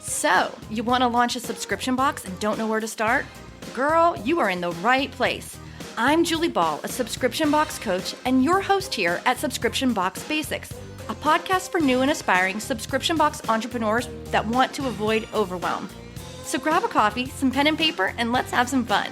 So, you want to launch a subscription box and don't know where to start? Girl, you are in the right place. I'm Julie Ball, a subscription box coach, and your host here at Subscription Box Basics, a podcast for new and aspiring subscription box entrepreneurs that want to avoid overwhelm. So grab a coffee, some pen and paper, and let's have some fun.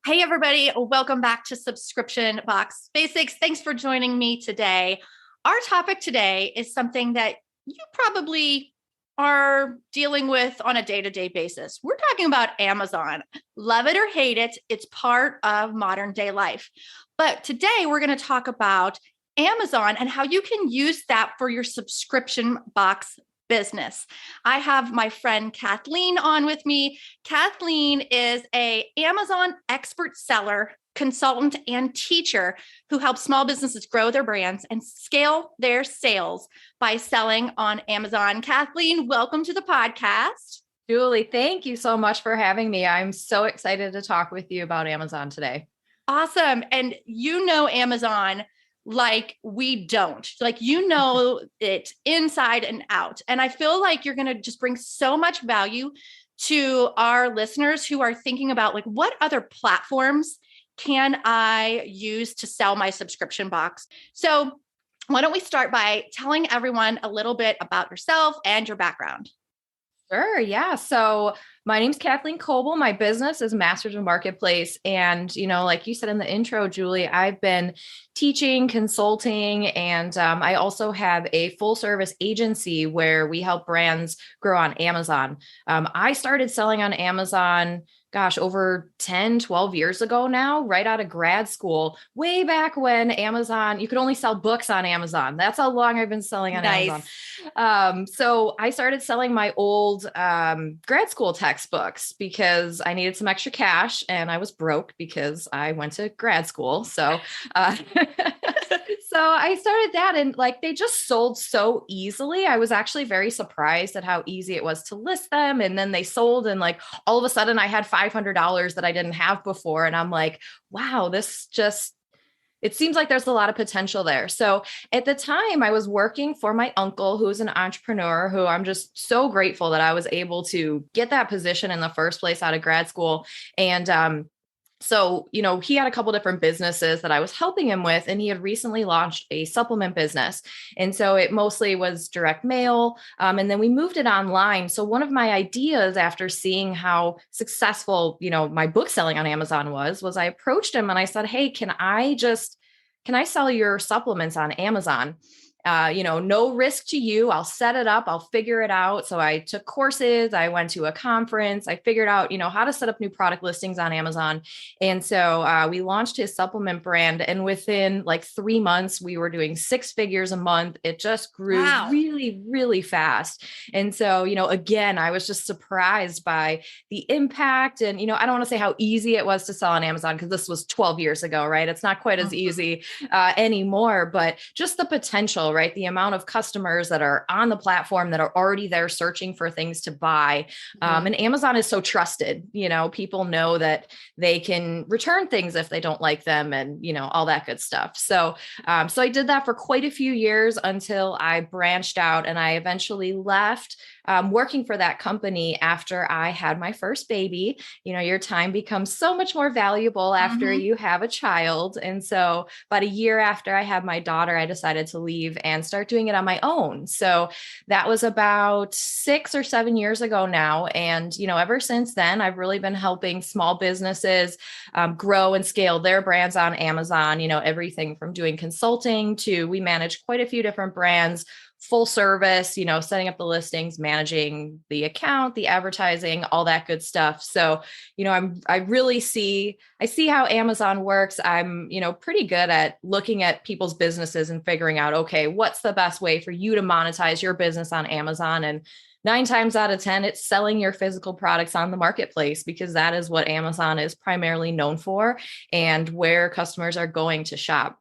Hey, everybody. Welcome back to Subscription Box Basics. Thanks for joining me today. Our topic today is something that you probably are dealing with on a day-to-day basis. We're talking about Amazon. Love it or hate it, it's part of modern day life. But today we're going to talk about Amazon and how you can use that for your subscription box business. I have my friend Kathleen on with me. Kathleen is an Amazon expert seller, consultant, and teacher who helps small businesses grow their brands and scale their sales by selling on Amazon. Kathleen, welcome to the podcast. Julie, thank you so much for having me. I'm so excited to talk with you about Amazon today. Awesome. And you know Amazon like we don't. Like, you know it inside and out. And I feel like you're going to just bring so much value to our listeners who are thinking about, like, what other platforms can I use to sell my subscription box? So why don't we start by telling everyone a little bit about yourself and your background? Sure. Yeah. So my name's Kathleen Kobel. My business is Masters of Marketplace. And, like you said in the intro, Julie, I've been teaching, consulting, and I also have a full service agency where we help brands grow on Amazon. I started selling on Amazon over 10, 12 years ago now, right out of grad school, way back when Amazon, you could only sell books on Amazon. That's how long I've been selling on Amazon. So I started selling my old grad school textbooks because I needed some extra cash and I was broke because I went to grad school. So, so I started that, and they just sold so easily. I was actually very surprised at how easy it was to list them. And then they sold, and all of a sudden I had $500 that I didn't have before. And I'm like, wow, it seems like there's a lot of potential there. So at the time I was working for my uncle, who's an entrepreneur, who I'm just so grateful that I was able to get that position in the first place out of grad school. And, so, he had a couple different businesses that I was helping him with, and he had recently launched a supplement business. And so it mostly was direct mail. And then we moved it online. So one of my ideas after seeing how successful, my book selling on Amazon was I approached him and I said, hey, can I sell your supplements on Amazon? No risk to you. I'll set it up. I'll figure it out. So I took courses. I went to a conference. I figured out, how to set up new product listings on Amazon. And so we launched his supplement brand. And within 3 months, we were doing 6 figures a month. It just grew really, really fast. And so, again, I was just surprised by the impact. And, I don't want to say how easy it was to sell on Amazon, because this was 12 years ago, right? It's not quite as easy anymore, but just the potential, right? The amount of customers that are on the platform that are already there searching for things to buy. And Amazon is so trusted, people know that they can return things if they don't like them, and, all that good stuff. So I did that for quite a few years until I branched out, and I eventually left working for that company after I had my first baby. Your time becomes so much more valuable after you have a child. And so about a year after I had my daughter, I decided to leave and start doing it on my own. So that was about 6 or 7 years ago now. And, ever since then, I've really been helping small businesses grow and scale their brands on Amazon, everything from doing consulting to, we manage quite a few different brands, full service, setting up the listings, managing the account, the advertising, all that good stuff. So, I see how Amazon works. I'm, pretty good at looking at people's businesses and figuring out, okay, what's the best way for you to monetize your business on Amazon? And 9 times out of 10, it's selling your physical products on the marketplace, because that is what Amazon is primarily known for and where customers are going to shop.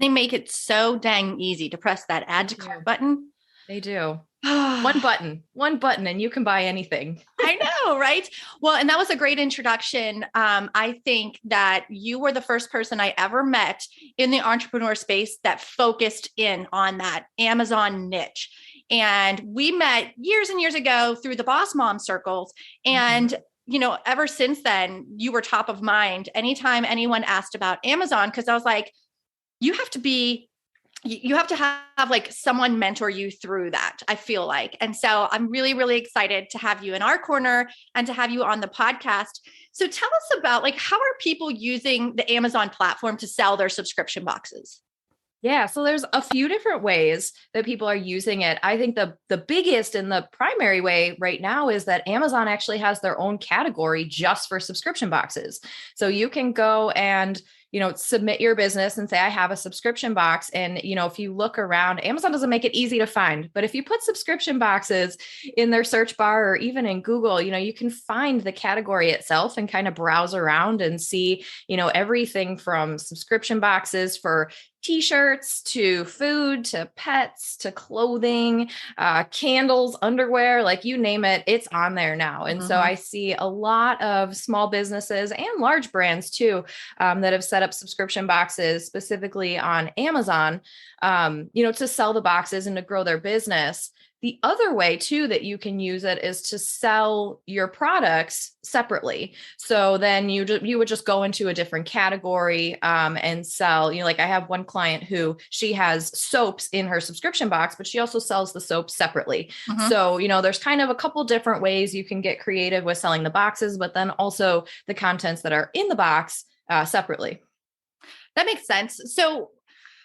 They make it so dang easy to press that add to cart button. They do. One button, and you can buy anything. I know, right? Well, and that was a great introduction. I think that you were the first person I ever met in the entrepreneur space that focused in on that Amazon niche. And we met years and years ago through the Boss Mom circles. And ever since then, you were top of mind anytime anyone asked about Amazon, because I was like, you have to have like someone mentor you through that, I feel like. And so I'm really, really excited to have you in our corner and to have you on the podcast. So tell us about like, how are people using the Amazon platform to sell their subscription boxes? Yeah, so there's a few different ways that people are using it. I think the biggest and the primary way right now is that Amazon actually has their own category just for subscription boxes. So you can go and submit your business and say, I have a subscription box. And, if you look around, Amazon doesn't make it easy to find, but if you put subscription boxes in their search bar or even in Google, you can find the category itself and kind of browse around and see, everything from subscription boxes for t-shirts to food to pets to clothing, candles, underwear, like you name it, it's on there now. And so I see a lot of small businesses and large brands too, that have set up subscription boxes specifically on Amazon, to sell the boxes and to grow their business. The other way too that you can use it is to sell your products separately. So then you would just go into a different category and sell. Like I have one client who she has soaps in her subscription box, but she also sells the soaps separately. So there's kind of a couple different ways you can get creative with selling the boxes, but then also the contents that are in the box separately. That makes sense. So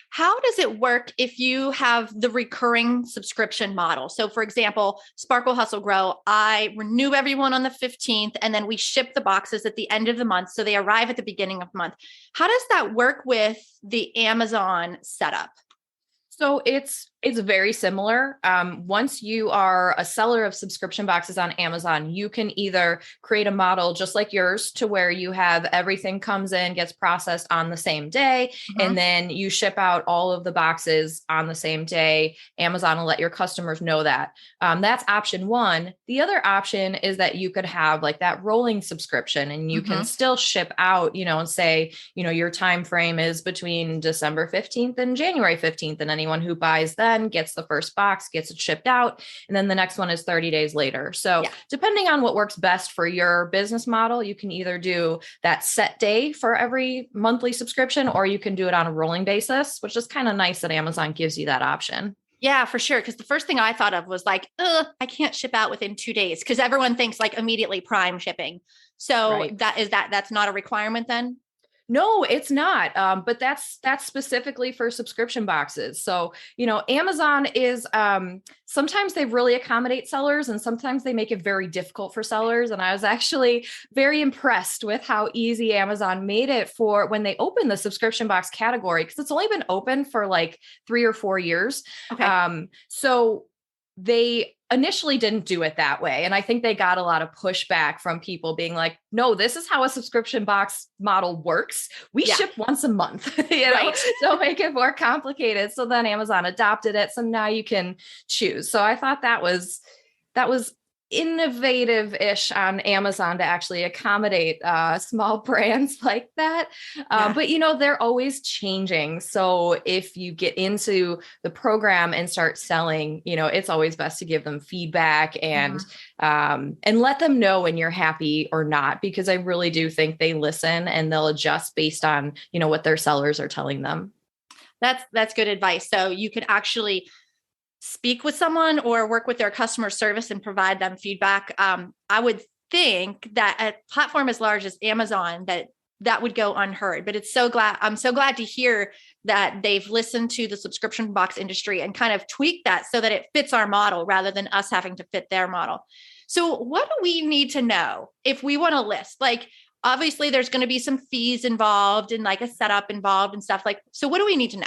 how does it work if you have the recurring subscription model? So for example, Sparkle Hustle Grow, I renew everyone on the 15th, and then we ship the boxes at the end of the month. So they arrive at the beginning of the month. How does that work with the Amazon setup? So it's very similar. Once you are a seller of subscription boxes on Amazon, you can either create a model just like yours to where you have everything comes in, gets processed on the same day, and then you ship out all of the boxes on the same day. Amazon will let your customers know that. That's option one. The other option is that you could have like that rolling subscription, and you can still ship out, and say, your time frame is between December 15th and January 15th, and anyone who buys then gets the first box, gets it shipped out, and then the next one is 30 days later. So depending on what works best for your business model, you can either do that set day for every monthly subscription, or you can do it on a rolling basis, which is kind of nice that Amazon gives you that option. Yeah, for sure. Because the first thing I thought of was like, I can't ship out within 2 days, because everyone thinks like immediately Prime shipping. So that's not a requirement then? No, it's not. But that's specifically for subscription boxes. So, Amazon is, sometimes they really accommodate sellers and sometimes they make it very difficult for sellers. And I was actually very impressed with how easy Amazon made it for when they opened the subscription box category, because it's only been open for like 3 or 4 years. Okay. So they initially didn't do it that way. And I think they got a lot of pushback from people being like, no, this is how a subscription box model works. We ship once a month, so make it more complicated. So then Amazon adopted it. So now you can choose. So I thought that was innovative-ish on Amazon to actually accommodate small brands like that. But, they're always changing. So if you get into the program and start selling, it's always best to give them feedback and let them know when you're happy or not, because I really do think they listen and they'll adjust based on, what their sellers are telling them. That's good advice. So you could actually speak with someone or work with their customer service and provide them feedback. I would think that a platform as large as Amazon, that would go unheard, but I'm so glad to hear that they've listened to the subscription box industry and kind of tweaked that so that it fits our model rather than us having to fit their model. So what do we need to know if we want to list? Like, obviously there's going to be some fees involved and like a setup involved and stuff like, so what do we need to know?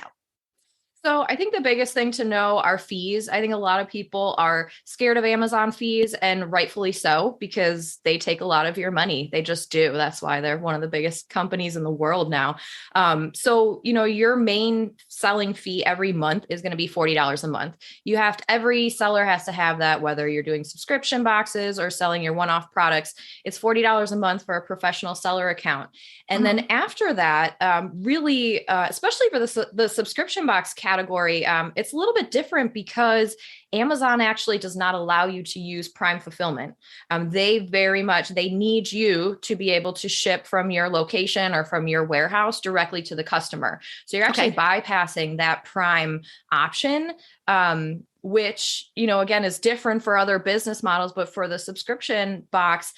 So I think the biggest thing to know are fees. I think a lot of people are scared of Amazon fees, and rightfully so, because they take a lot of your money. They just do. That's why they're one of the biggest companies in the world now. So, your main selling fee every month is going to be $40 a month. Every seller has to have that, whether you're doing subscription boxes or selling your one-off products. It's $40 a month for a professional seller account. And then after that, really, especially for the subscription box category, category, it's a little bit different because Amazon actually does not allow you to use Prime fulfillment. They need you to be able to ship from your location or from your warehouse directly to the customer. So you're actually bypassing that Prime option, which, again, is different for other business models, but for the subscription box,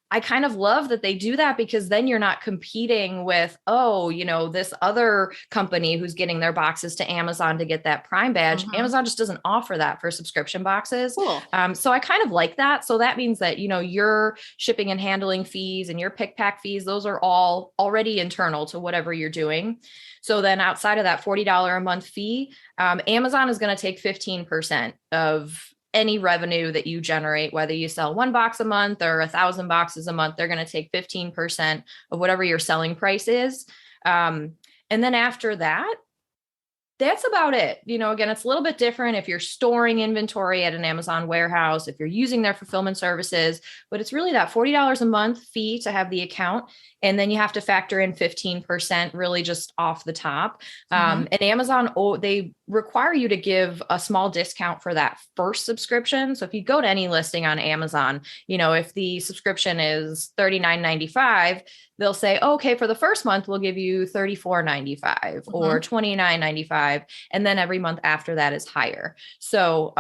I kind of love that they do that, because then you're not competing with, this other company who's getting their boxes to Amazon to get that Prime badge. Mm-hmm. Amazon just doesn't offer that for subscription boxes. Cool. So I kind of like that. So that means that, your shipping and handling fees and your pick pack fees, those are all already internal to whatever you're doing. So then outside of that $40 a month fee, Amazon is going to take 15% of any revenue that you generate, whether you sell 1 box a month or 1,000 boxes a month. They're going to take 15% of whatever your selling price is. And then after that, that's about it. Again, it's a little bit different if you're storing inventory at an Amazon warehouse, if you're using their fulfillment services, but it's really that $40 a month fee to have the account. And then you have to factor in 15% really just off the top. And Amazon, they require you to give a small discount for that first subscription. So if you go to any listing on Amazon, if the subscription is $39.95, they'll say, okay, for the first month, we'll give you $34.95 or $29.95. And then every month after that is higher. So,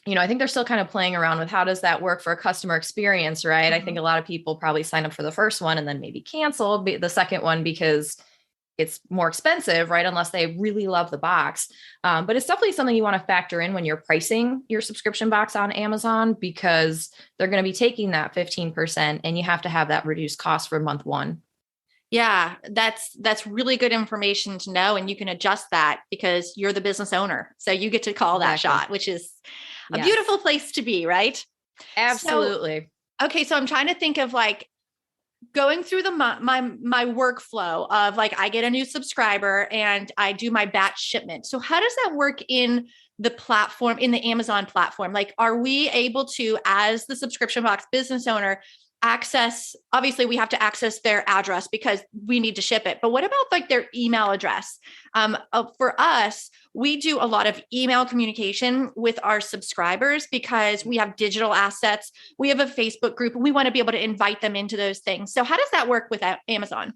I think they're still kind of playing around with how does that work for a customer experience, right? I think a lot of people probably sign up for the first one and then maybe cancel the second one because it's more expensive, right? Unless they really love the box. But it's definitely something you want to factor in when you're pricing your subscription box on Amazon, because they're going to be taking that 15% and you have to have that reduced cost for month one. Yeah, that's really good information to know. And you can adjust that because you're the business owner. So you get to call that shot, which is a beautiful place to be, right? Absolutely. So I'm trying to think of going through my workflow of I get a new subscriber and I do my batch shipment. So how does that work in the platform, in the Amazon platform? Are we able to, as the subscription box business owner, obviously we have to access their address because we need to ship it, but what about their email address? For us, we do a lot of email communication with our subscribers because we have digital assets. We have a Facebook group and we want to be able to invite them into those things. So how does that work with Amazon?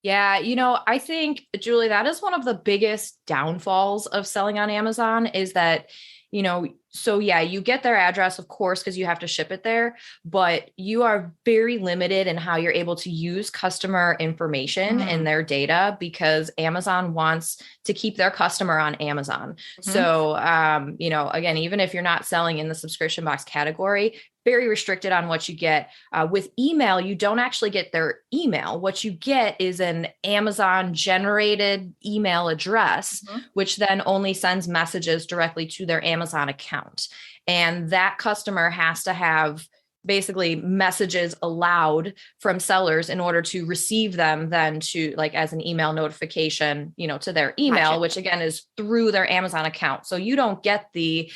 Yeah, I think, Julie, that is one of the biggest downfalls of selling on Amazon is that, you get their address, of course, because you have to ship it there, but you are very limited in how you're able to use customer information and their data because Amazon wants to keep their customer on Amazon. So, again, even if you're not selling in the subscription box category, very restricted on what you get. With email, you don't actually get their email. What you get is an Amazon generated email address, which then only sends messages directly to their Amazon account. And that customer has to have basically messages allowed from sellers in order to receive them then to as an email notification, to their email, which again is through their Amazon account. So you don't get the,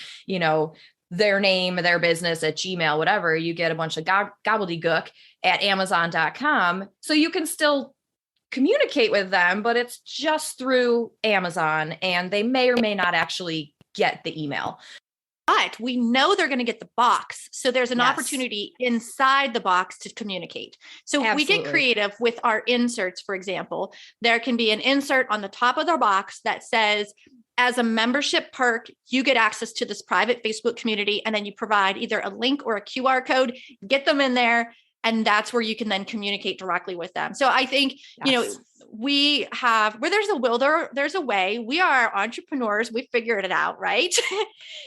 their name, their business at Gmail, whatever. You get a bunch of gobbledygook at Amazon.com. So you can still communicate with them, but it's just through Amazon and they may or may not actually get the email. But we know they're going to get the box. So there's an opportunity inside the box to communicate. So if we get creative with our inserts, for example, there can be an insert on the top of the box that says, as a membership perk, you get access to this private Facebook community. And then you provide either a link or a QR code, get them in there. And that's where you can then communicate directly with them. So I think, we have, where there's a will, there's a way. We are entrepreneurs. We figured it out, right?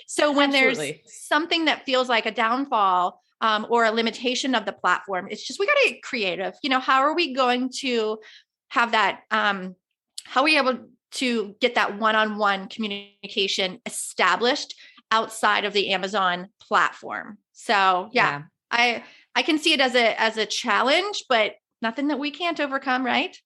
So when there's something that feels like a downfall or a limitation of the platform, it's just, we got to get creative. How are we going to have that? How are we able to get that one-on-one communication established outside of the Amazon platform? So I can see it as a challenge, but nothing that we can't overcome, right?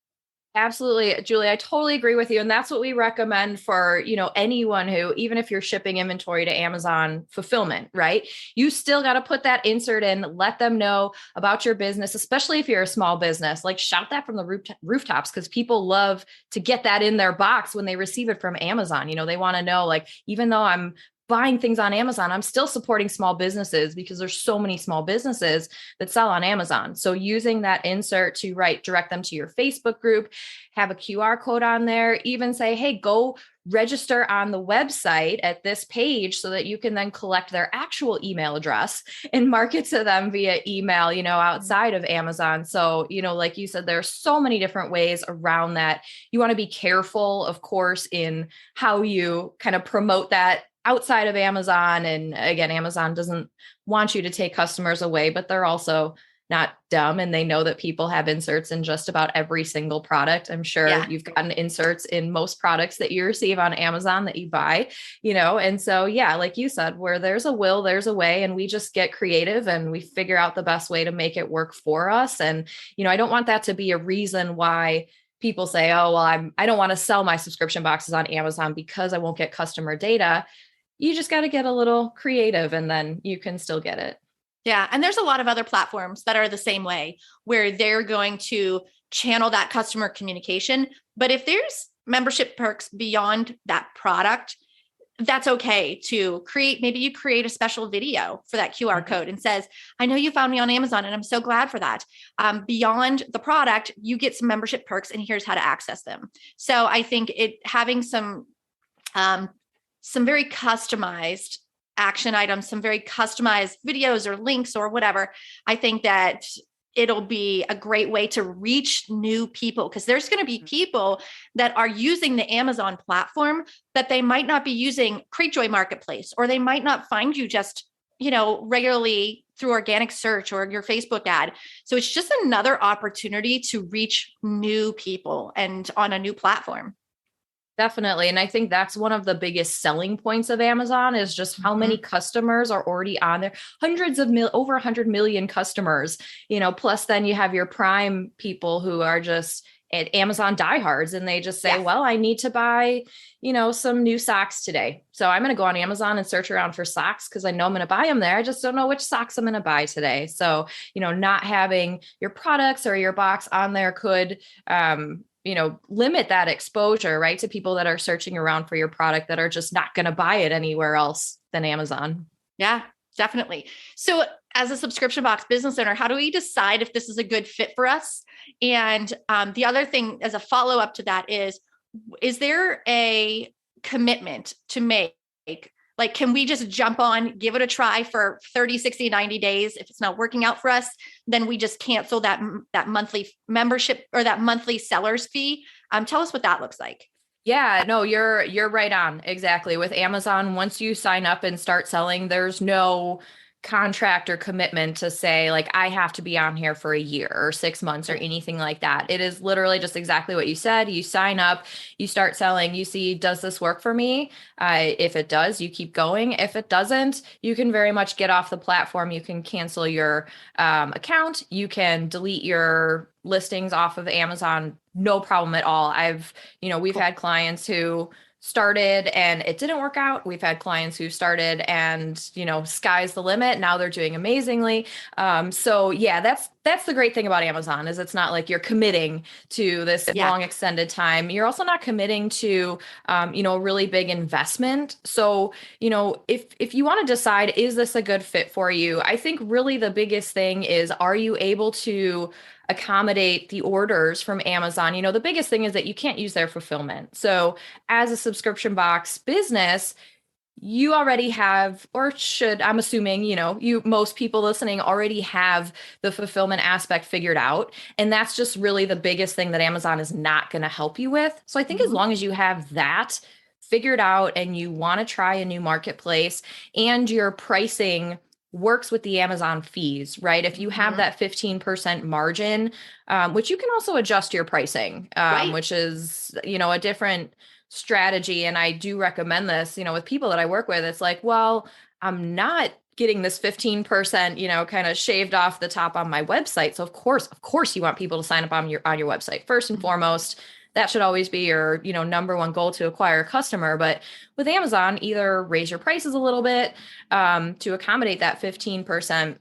Absolutely, Julie. I totally agree with you. And that's what we recommend for, anyone who, even if you're shipping inventory to Amazon fulfillment, right? You still got to put that insert in, let them know about your business, especially if you're a small business. Like shout that from the rooftops because people love to get that in their box when they receive it from Amazon. They want to know, like, even though I'm buying things on Amazon, I'm still supporting small businesses because there's so many small businesses that sell on Amazon. So using that insert to direct them to your Facebook group, have a QR code on there, even say, hey, go register on the website at this page so that you can then collect their actual email address and market to them via email, outside of Amazon. So, like you said, there's so many different ways around that. You want to be careful, of course, in how you kind of promote that outside of Amazon. And again, Amazon doesn't want you to take customers away, but they're also not dumb. And they know that people have inserts in just about every single product. I'm sure you've gotten inserts in most products that you receive on Amazon that you buy, and so, yeah, like you said, where there's a will, there's a way, and we just get creative and we figure out the best way to make it work for us. And, I don't want that to be a reason why people say, oh, well, I don't want to sell my subscription boxes on Amazon because I won't get customer data. You just got to get a little creative and then you can still get it. Yeah. And there's a lot of other platforms that are the same way where they're going to channel that customer communication. But if there's membership perks beyond that product, that's okay to create. Maybe you create a special video for that QR code and says, I know you found me on Amazon and I'm so glad for that. Beyond the product, you get some membership perks and here's how to access them. So I think having some very customized action items, some very customized videos or links or whatever, I think that it'll be a great way to reach new people because there's going to be people that are using the Amazon platform that they might not be using Cratejoy Marketplace, or they might not find you just, regularly through organic search or your Facebook ad. So it's just another opportunity to reach new people and on a new platform. Definitely. And I think that's one of the biggest selling points of Amazon is just how many customers are already on there. Hundreds of over 100 million customers, plus then you have your Prime people who are just at Amazon diehards and they just say, well, I need to buy, some new socks today. So I'm going to go on Amazon and search around for socks because I know I'm going to buy them there. I just don't know which socks I'm going to buy today. So, not having your products or your box on there could, limit that exposure, right, to people that are searching around for your product that are just not going to buy it anywhere else than Amazon. Yeah, definitely. So as a subscription box business owner, how do we decide if this is a good fit for us? And the other thing as a follow-up to that is there a commitment to make? Like, can we just jump on, give it a try for 30, 60, 90 days? If it's not working out for us, then we just cancel that monthly membership or that monthly seller's fee. Tell us what that looks like. Yeah, no, you're right on. Exactly. With Amazon, once you sign up and start selling, there's no contract or commitment to say like, I have to be on here for a year or 6 months or anything like that. It is literally just exactly what you said. You sign up, you start selling, you see, does this work for me? If it does, you keep going. If it doesn't, you can very much get off the platform. You can cancel your account. You can delete your listings off of Amazon. No problem at all. We've had clients who started and it didn't work out. We've had clients who started and, sky's the limit. Now they're doing amazingly. So yeah, that's the great thing about Amazon is it's not like you're committing to this long extended time. You're also not committing to, a really big investment. So, if you want to decide, is this a good fit for you? I think really the biggest thing is, are you able to accommodate the orders from Amazon? The biggest thing is that you can't use their fulfillment. So as a subscription box business, you already have, or should, I'm assuming, most people listening already have the fulfillment aspect figured out. And that's just really the biggest thing that Amazon is not going to help you with. So I think as long as you have that figured out and you want to try a new marketplace and your pricing works with the Amazon fees, right? If you have that 15% margin, which you can also adjust your pricing, which is, a different strategy. And I do recommend this, with people that I work with. It's like, well, I'm not getting this 15%, kind of shaved off the top on my website. So of course you want people to sign up on your website. First and foremost, that should always be your, number one goal to acquire a customer. But with Amazon, either raise your prices a little bit to accommodate that 15%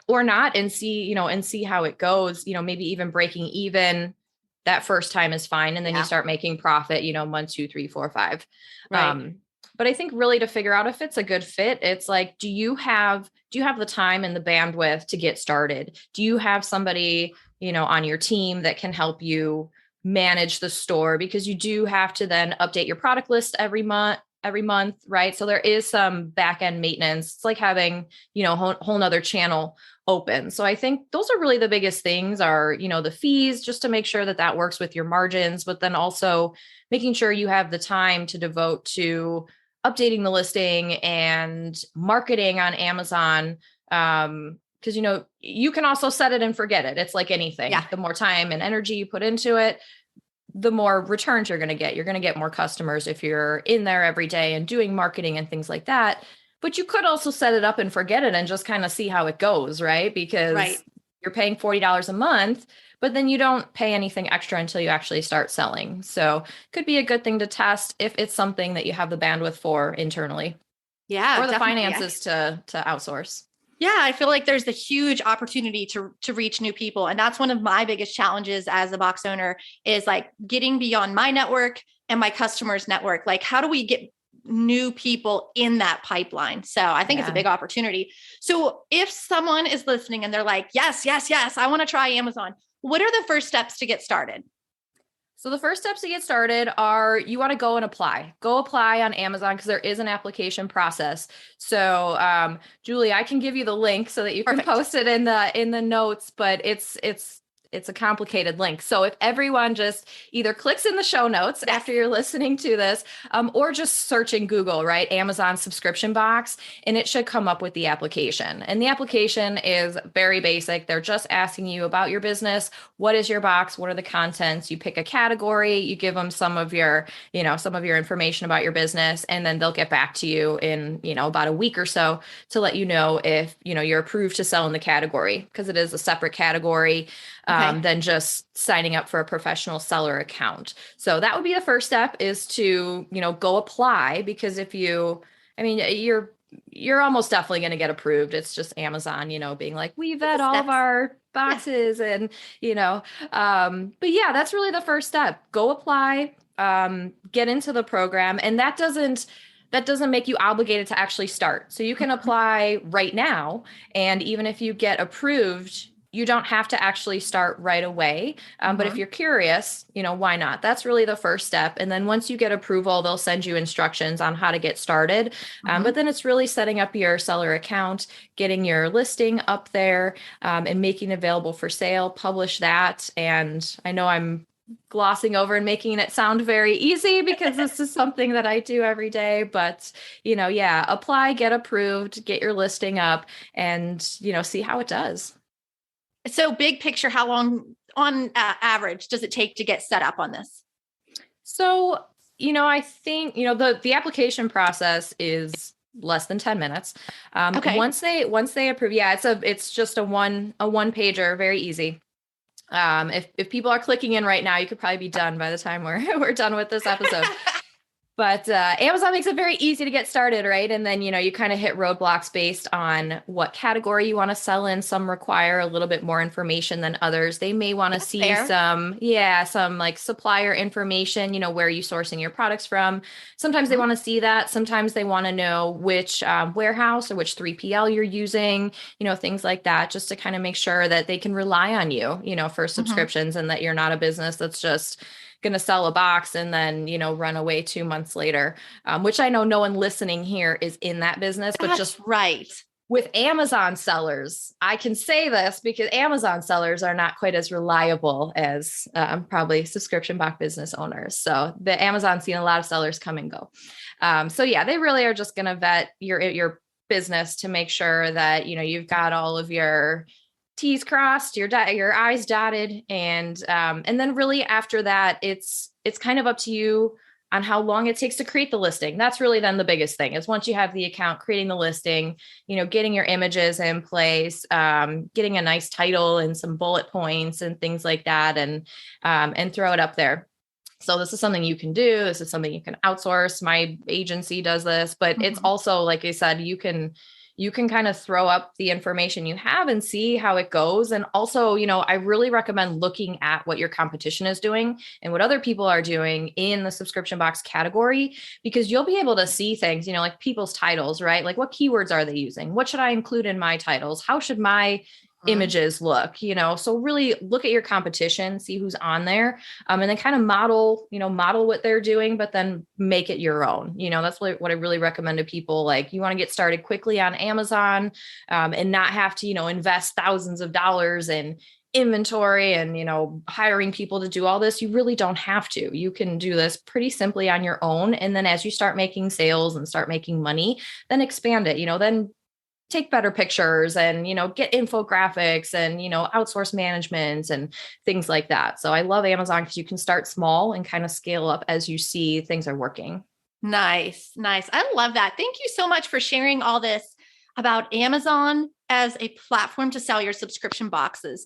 or not, and see how it goes, maybe even breaking even that first time is fine. And then you start making profit, 1, 2, 3, 4, 5. Right. But I think really to figure out if it's a good fit, it's like, do you have the time and the bandwidth to get started? Do you have somebody, on your team that can help you manage the store? Because you do have to then update your product list every month, right? So there is some back end maintenance. It's like having, whole nother channel open. So I think those are really the biggest things are, the fees, just to make sure that works with your margins, but then also making sure you have the time to devote to updating the listing and marketing on Amazon. Because, you can also set it and forget it. It's like anything. Yeah. The more time and energy you put into it, the more returns you're going to get. You're going to get more customers if you're in there every day and doing marketing and things like that. But you could also set it up and forget it and just kind of see how it goes, right? Because you're paying $40 a month, but then you don't pay anything extra until you actually start selling. So could be a good thing to test if it's something that you have the bandwidth for internally. Yeah. Or the finances to outsource. Yeah, I feel like there's a huge opportunity to reach new people. And that's one of my biggest challenges as a box owner is like getting beyond my network and my customers' network. Like, how do we get new people in that pipeline? So I think it's a big opportunity. So if someone is listening and they're like, yes, I want to try Amazon, what are the first steps to get started? So the first steps to get started are you want to go apply on Amazon because there is an application process. So Julie, I can give you the link so that you can post it in the notes, but it's a complicated link. So if everyone just either clicks in the show notes after you're listening to this, or just search in Google, right? Amazon subscription box, and it should come up with the application. And the application is very basic. They're just asking you about your business. What is your box? What are the contents? You pick a category, you give them some of your information about your business, and then they'll get back to you in, about a week or so to let you know if, you're approved to sell in the category, because it is a separate category. Than just signing up for a professional seller account. So that would be the first step, is to, go apply, because you're almost definitely going to get approved. It's just Amazon, being like, we vet all of our boxes and, but yeah, that's really the first step. Go apply, get into the program. And that doesn't make you obligated to actually start. So you can apply right now. And even if you get approved, you don't have to actually start right away. But if you're curious, why not? That's really the first step. And then once you get approval, they'll send you instructions on how to get started. But then it's really setting up your seller account, getting your listing up there, and making it available for sale, publish that. And I know I'm glossing over and making it sound very easy because this is something that I do every day, but apply, get approved, get your listing up, and, see how it does. So big picture, how long on average does it take to get set up on this? So, I think, the application process is less than 10 minutes. Once they approve, it's just a one pager, very easy. If people are clicking in right now, you could probably be done by the time we're done with this episode. But Amazon makes it very easy to get started, right? And then, you kind of hit roadblocks based on what category you want to sell in. Some require a little bit more information than others. They may want to see some like supplier information, where are you sourcing your products from? Sometimes they want to see that. Sometimes they want to know which warehouse or which 3PL you're using, things like that, just to kind of make sure that they can rely on you, for subscriptions, and that you're not a business that's just going to sell a box and then, run away 2 months later, which I know no one listening here is in that business, but That's just right. With Amazon sellers, I can say this because Amazon sellers are not quite as reliable as probably subscription box business owners. So the Amazon's seen a lot of sellers come and go. They really are just going to vet your business to make sure that, you've got all of your T's crossed, your I's dotted. And then really after that, it's kind of up to you on how long it takes to create the listing. That's really then the biggest thing is once you have the account, creating the listing, getting your images in place, getting a nice title and some bullet points and things like that, and throw it up there. So this is something you can do. This is something you can outsource. My agency does this, but it's also, like I said, you can kind of throw up the information you have and see how it goes. And also, I really recommend looking at what your competition is doing and what other people are doing in the subscription box category, because you'll be able to see things, like people's titles, right? Like what keywords are they using? What should I include in my titles? How should my images look, so really look at your competition, see who's on there, and then kind of model what they're doing, but then make it your own. That's what I really recommend to people. Like, you want to get started quickly on Amazon, and not have to, invest thousands of dollars in inventory and, hiring people to do all this. You really don't have to. You can do this pretty simply on your own. And then as you start making sales and start making money, then expand it, then take better pictures and, get infographics and, outsource management and things like that. So I love Amazon because you can start small and kind of scale up as you see things are working. Nice. I love that. Thank you so much for sharing all this about Amazon as a platform to sell your subscription boxes.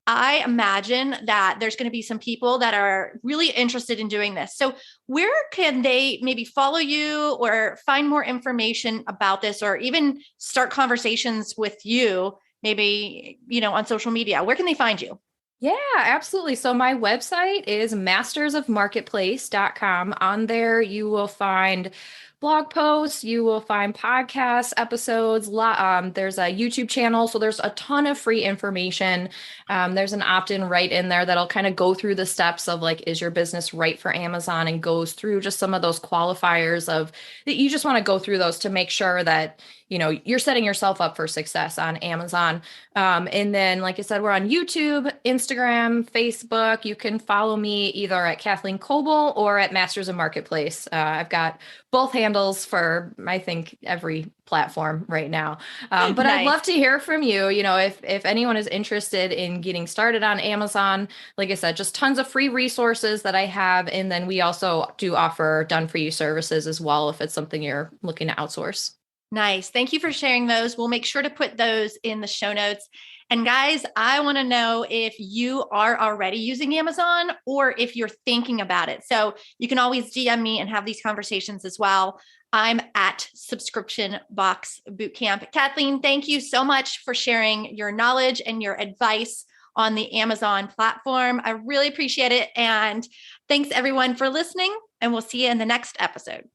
I imagine that there's going to be some people that are really interested in doing this. So where can they maybe follow you or find more information about this, or even start conversations with you, maybe, on social media? Where can they find you? Yeah, absolutely. So my website is mastersofmarketplace.com. On there, you will find blog posts, you will find podcast episodes. There's a YouTube channel. So there's a ton of free information. There's an opt-in right in there that'll kind of go through the steps of like, is your business right for Amazon, and goes through just some of those qualifiers of that. You just want to go through those to make sure that, you're setting yourself up for success on Amazon. And then, like I said, we're on YouTube, Instagram, Facebook. You can follow me either at Kathleen Kobel or at Masters of Marketplace. I've got both handles for, I think, every platform right now. But nice. I'd love to hear from you. If anyone is interested in getting started on Amazon, like I said, just tons of free resources that I have. And then we also do offer done for you services as well, if it's something you're looking to outsource. Nice. Thank you for sharing those. We'll make sure to put those in the show notes. And guys, I want to know if you are already using Amazon or if you're thinking about it. So you can always DM me and have these conversations as well. I'm at Subscription Box Bootcamp. Kathleen, thank you so much for sharing your knowledge and your advice on the Amazon platform. I really appreciate it. And thanks everyone for listening, and we'll see you in the next episode.